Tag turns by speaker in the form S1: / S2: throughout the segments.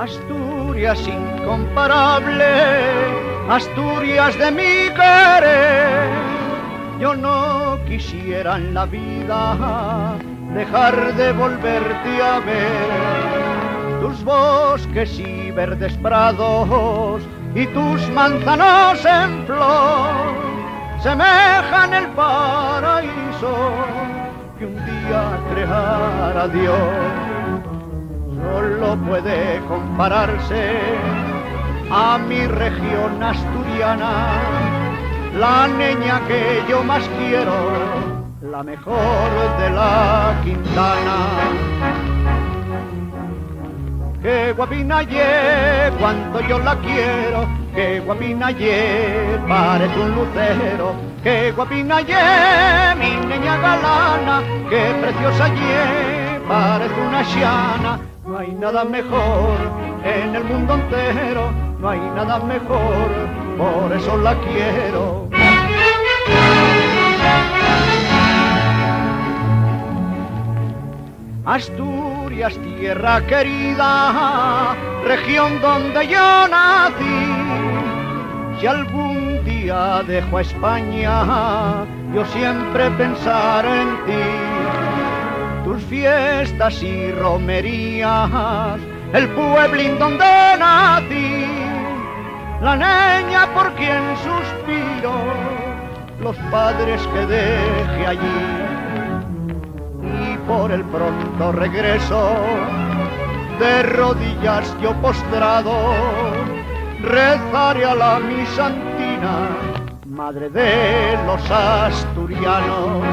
S1: Asturias incomparable, Asturias de mi querer. Yo no quisiera en la vida dejar de volverte a ver. Tus bosques y verdes prados y tus manzanos en flor semejan el paraíso que un día creara Dios. Solo puede compararse a mi región asturiana, la niña que yo más quiero, la mejor de la Quintana. Qué guapina ye, cuánto yo la quiero, qué guapina ye, parece un lucero. Qué guapina ye, mi niña galana, qué preciosa ye, parece una xiana. No hay nada mejor en el mundo entero, no hay nada mejor, por eso la quiero. Asturias, tierra querida, región donde yo nací. Si algún día dejo a España, yo siempre pensaré en ti. Tus fiestas y romerías, el pueblín donde nací, la niña por quien suspiro, los padres que dejé allí. Y por el pronto regreso, de rodillas yo postrado, rezaré a la mi santina, madre de los asturianos.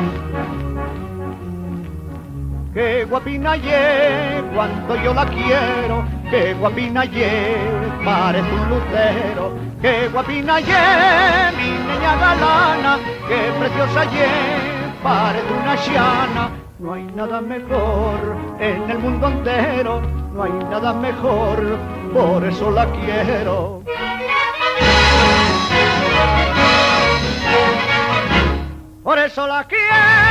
S1: Qué guapina ye, cuánto yo la quiero, qué guapina ye, parece un lucero. Qué guapina ye, mi niña galana, qué preciosa ye, parece una xiana. No hay nada mejor en el mundo entero, no hay nada mejor, por eso la quiero. Por eso la quiero.